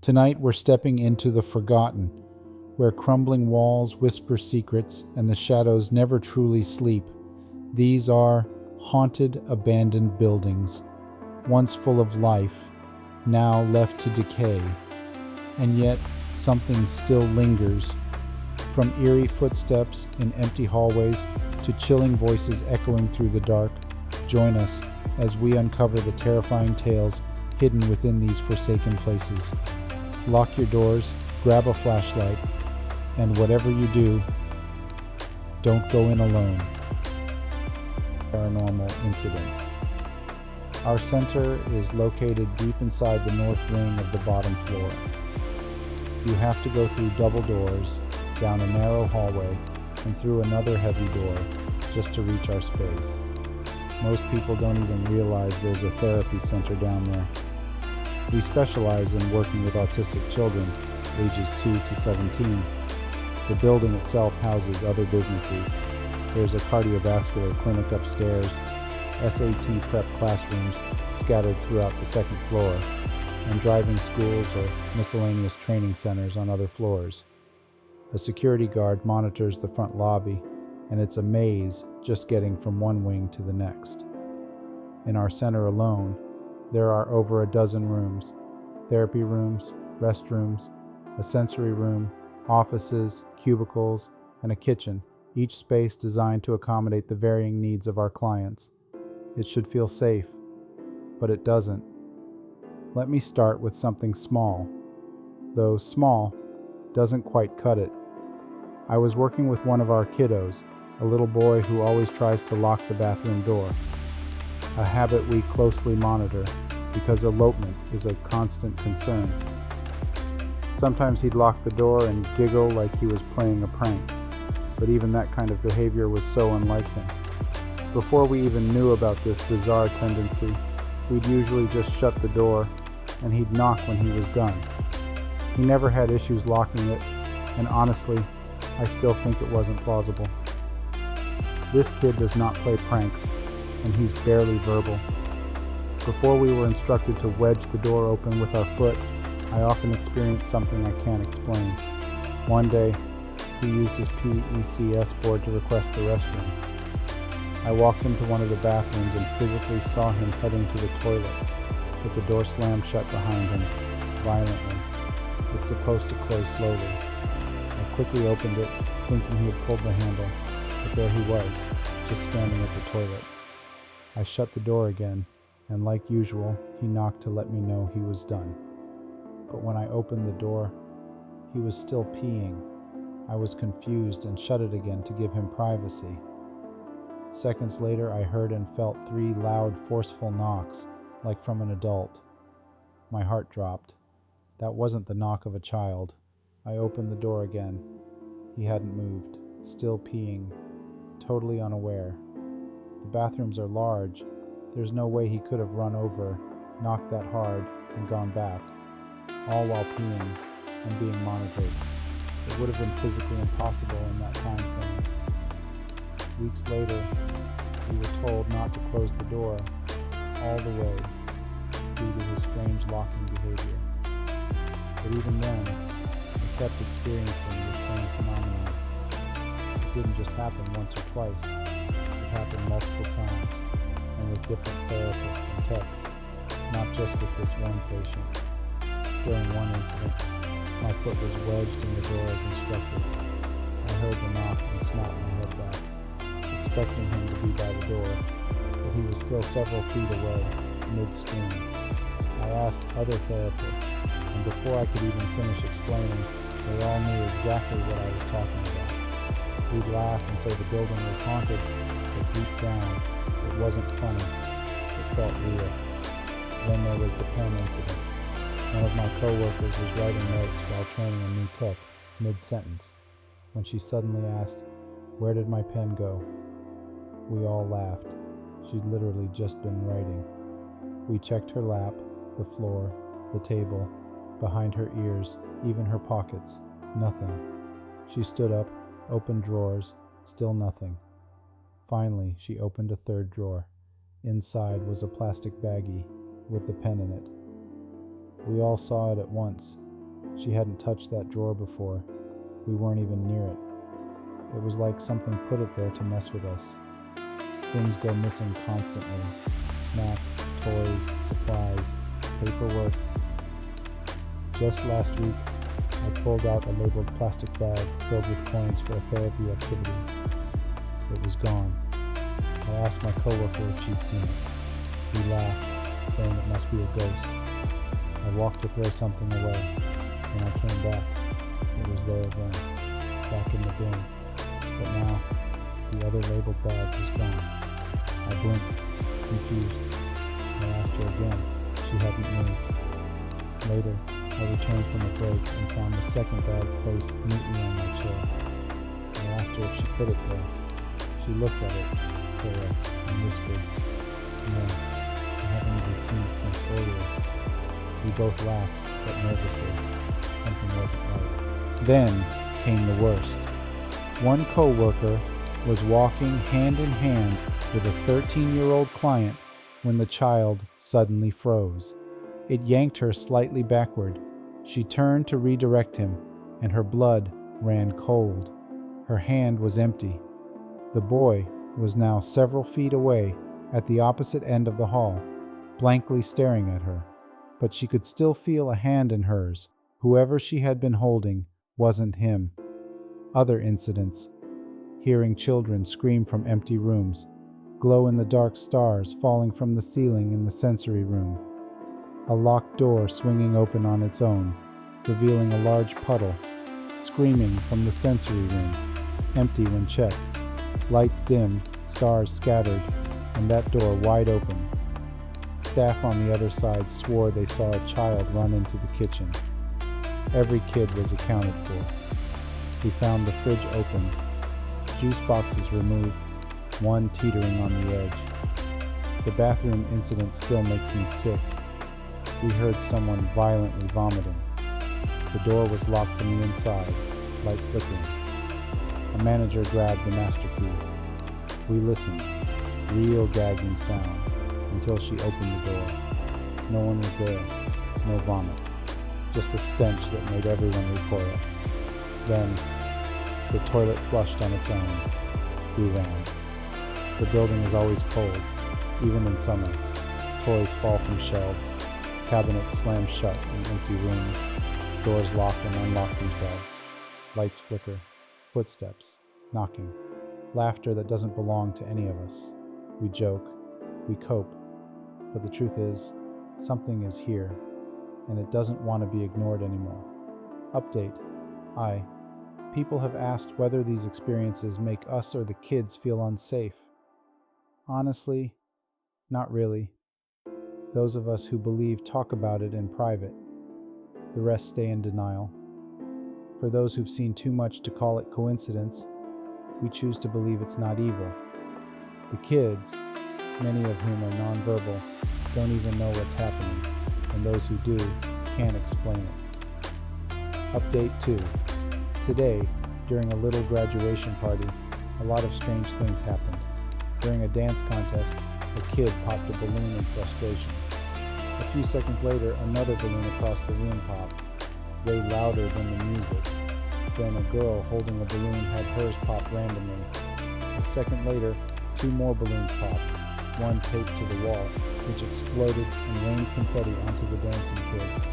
Tonight we're stepping into the forgotten, where crumbling walls whisper secrets and the shadows never truly sleep. These are haunted, abandoned buildings, once full of life, now left to decay. And yet something still lingers. From eerie footsteps in empty hallways to chilling voices echoing through the dark, join us as we uncover the terrifying tales hidden within these forsaken places. Lock your doors, grab a flashlight, and whatever you do, don't go in alone. Paranormal incidents. Our center is located deep inside the north wing of the bottom floor. You have to go through double doors, down a narrow hallway, and through another heavy door just to reach our space. Most people don't even realize there's a therapy center down there. We specialize in working with autistic children, ages 2 to 17. The building itself houses other businesses. There's a cardiovascular clinic upstairs, SAT prep classrooms scattered throughout the second floor, and driving schools or miscellaneous training centers on other floors. A security guard monitors the front lobby, and it's a maze just getting from one wing to the next. In our center alone, there are over a dozen rooms: therapy rooms, restrooms, a sensory room, offices, cubicles, and a kitchen, each space designed to accommodate the varying needs of our clients. It should feel safe, but it doesn't. Let me start with something small, though small doesn't quite cut it. I was working with one of our kiddos, a little boy who always tries to lock the bathroom door, a habit we closely monitor because elopement is a constant concern. Sometimes he'd lock the door and giggle like he was playing a prank, but even that kind of behavior was so unlike him. Before we even knew about this bizarre tendency, we'd usually just shut the door and he'd knock when he was done. He never had issues locking it, and honestly, I still think it wasn't plausible. This kid does not play pranks, and he's barely verbal. Before we were instructed to wedge the door open with our foot, I often experienced something I can't explain. One day, he used his PECS board to request the restroom. I walked into one of the bathrooms and physically saw him heading to the toilet, but the door slammed shut behind him, violently. It's supposed to close slowly. I quickly opened it, thinking he had pulled the handle, but there he was, just standing at the toilet. I shut the door again, and like usual, he knocked to let me know he was done. But when I opened the door, he was still peeing. I was confused and shut it again to give him privacy. Seconds later, I heard and felt 3 loud, forceful knocks, like from an adult. My heart dropped. That wasn't the knock of a child. I opened the door again. He hadn't moved, still peeing, totally unaware. The bathrooms are large. There's no way he could have run over, knocked that hard, and gone back, all while peeing and being monitored. It would have been physically impossible in that time frame. Weeks later, we were told not to close the door all the way due to his strange locking behavior. But even then, we kept experiencing the same phenomenon. It didn't just happen once or twice. It happened multiple times, and with different therapists and techs, not just with this one patient. During one incident, my foot was wedged in the door as instructed. I heard the knock and snapped my head back, expecting him to be by the door, but he was still several feet away, midstream. I asked other therapists, and before I could even finish explaining, they all knew exactly what I was talking about. We'd laugh and say the building was haunted, but deep down, it wasn't funny. It felt real. Then there was the pen incident. One of my coworkers was writing notes while training a new tech, mid-sentence, when she suddenly asked, "Where did my pen go?" We all laughed. She'd literally just been writing. We checked her lap, the floor, the table, behind her ears, even her pockets. Nothing. She stood up, opened drawers, still nothing. Finally, she opened a third drawer. Inside was a plastic baggie with the pen in it. We all saw it at once, She hadn't touched that drawer before. We weren't even near it. It was like something put it there to mess with us. Things go missing constantly. Snacks, toys, supplies, paperwork. Just last week, I pulled out a labeled plastic bag filled with coins for a therapy activity. It was gone. I asked my coworker if she'd seen it. He laughed, saying it must be a ghost. I walked to throw something away. When I came back, it was there again, back in the bin. But now, the other labeled bag was gone. I blinked, confused. I asked her again. She hadn't moved. Later, I returned from a break and found the second bag placed neatly on my chair. I asked her if she put it there. She looked at it, Clara, and whispered, "No, I haven't even seen it since earlier." We both laughed, but nervously. Something wasn't right. Then came the worst. One coworker was walking hand in hand with a 13-year-old client when the child suddenly froze. It yanked her slightly backward. She turned to redirect him, and her blood ran cold. Her hand was empty. The boy was now several feet away at the opposite end of the hall, blankly staring at her. But she could still feel a hand in hers. Whoever she had been holding wasn't him. Other incidents. Hearing children scream from empty rooms. Glow-in-the-dark stars falling from the ceiling in the sensory room. A locked door swinging open on its own, revealing a large puddle. Screaming from the sensory room. Empty when checked. Lights dimmed, stars scattered, and that door wide open. Staff on the other side swore they saw a child run into the kitchen. Every kid was accounted for. We found the fridge open, juice boxes removed, one teetering on the edge. The bathroom incident still makes me sick. We heard someone violently vomiting. The door was locked from the inside, light flickering. A manager grabbed the master key. We listened, real gagging sounds, until she opened the door. No one was there, no vomit, just a stench that made everyone recoil. Then, the toilet flushed on its own. We ran. The building is always cold, even in summer. Toys fall from shelves. Cabinets slam shut in empty rooms. Doors lock and unlock themselves. Lights flicker. Footsteps. Knocking. Laughter that doesn't belong to any of us. We joke. We cope. But the truth is, something is here, and it doesn't want to be ignored anymore. Update. People have asked whether these experiences make us or the kids feel unsafe. Honestly, not really. Those of us who believe talk about it in private. The rest stay in denial. For those who've seen too much to call it coincidence, we choose to believe it's not evil. The kids, many of whom are nonverbal, don't even know what's happening, and those who do can't explain it. Update 2. Today, during a little graduation party, a lot of strange things happened. During a dance contest, a kid popped a balloon in frustration. A few seconds later, another balloon across the room popped, way louder than the music. Then a girl holding a balloon had hers pop randomly. A second later, 2 more balloons popped, one taped to the wall, which exploded and rained confetti onto the dancing kids.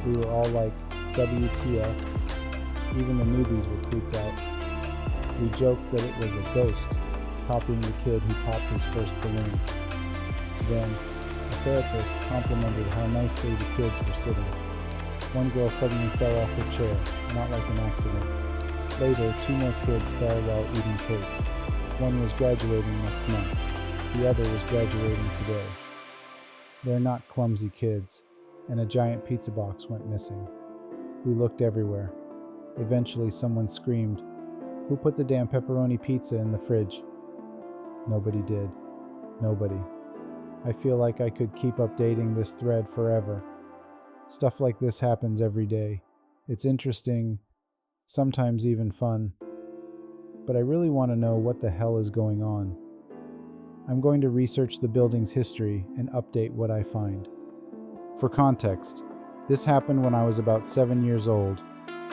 We were all like, WTF? Even the newbies were creeped out. We joked that it was a ghost, copying the kid who popped his first balloon. Then, a therapist complimented how nicely the kids were sitting. One girl suddenly fell off her chair, not like an accident. Later, 2 more kids fell while eating cake. One was graduating next month. The other was graduating today. They're not clumsy kids, and a giant pizza box went missing. We looked everywhere. Eventually, someone screamed, "Who put the damn pepperoni pizza in the fridge?" Nobody did. Nobody. I feel like I could keep updating this thread forever. Stuff like this happens every day. It's interesting, sometimes even fun. But I really want to know what the hell is going on. I'm going to research the building's history and update what I find. For context, This happened when I was about 7 years old,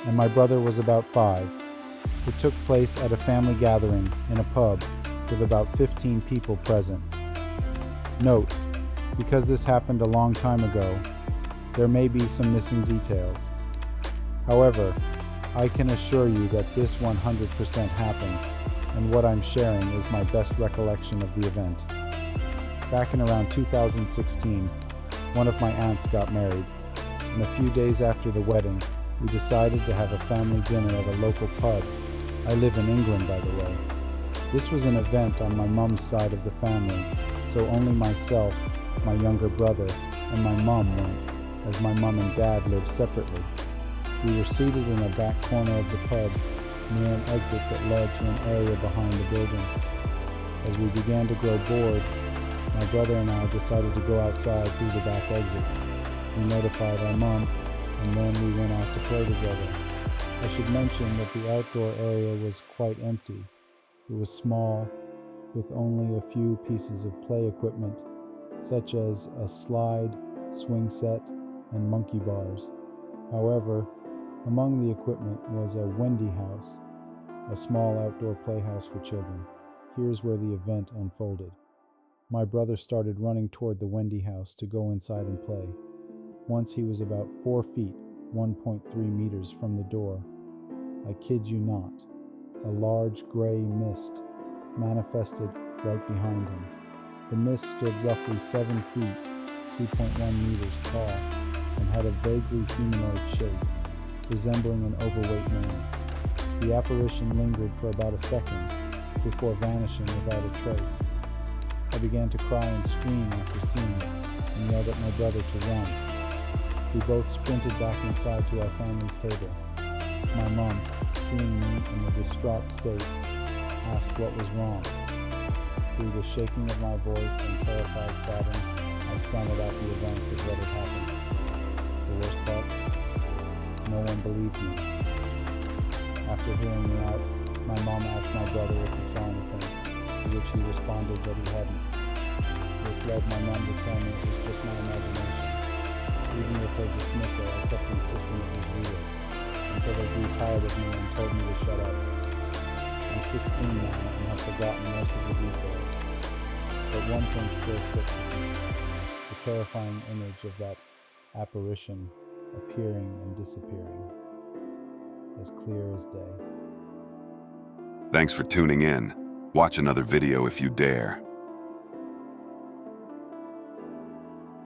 and my brother was about 5. It took place at a family gathering in a pub with about 15 people present. Note, because this happened a long time ago, there may be some missing details. However, I can assure you that this 100% happened, and what I'm sharing is my best recollection of the event. Back in around 2016, one of my aunts got married, and a few days after the wedding, we decided to have a family dinner at a local pub. I live in England, by the way. This was an event on my mom's side of the family, so only myself, my younger brother, and my mom went, as my mom and dad live separately. We were seated in a back corner of the pub, near an exit that led to an area behind the building. As we began to grow bored, my brother and I decided to go outside through the back exit. We notified our mom, and then we went out to play together. I should mention that the outdoor area was quite empty. It was small, with only a few pieces of play equipment, such as a slide, swing set, and monkey bars. However, among the equipment was a Wendy house, a small outdoor playhouse for children. Here's where the event unfolded. My brother started running toward the Wendy house to go inside and play. Once he was about 4 feet, 1.3 meters from the door. I kid you not, a large gray mist manifested right behind him. The mist stood roughly 7 feet, 2.1 meters tall, and had a vaguely humanoid shape, resembling an overweight man. The apparition lingered for about a second, before vanishing without a trace. I began to cry and scream after seeing it, and yelled at my brother to run. We both sprinted back inside to our family's table. My mom, seeing me in a distraught state, asked what was wrong. Through the shaking of my voice and terrified sobbing, I stammered out the events of what had happened. The worst part? No one believed me. After hearing me out, my mom asked my brother if he saw anything, to which he responded that he hadn't. This led my mom to tell me it was just my imagination. Even with her dismissal, I kept insisting it was real, until they grew tired of me and told me to shut up. I'm 16 now and have forgotten most of the details. But one thing still sticks with me, the terrifying image of that apparition appearing and disappearing, as clear as day. Thanks for tuning in. Watch another video if you dare.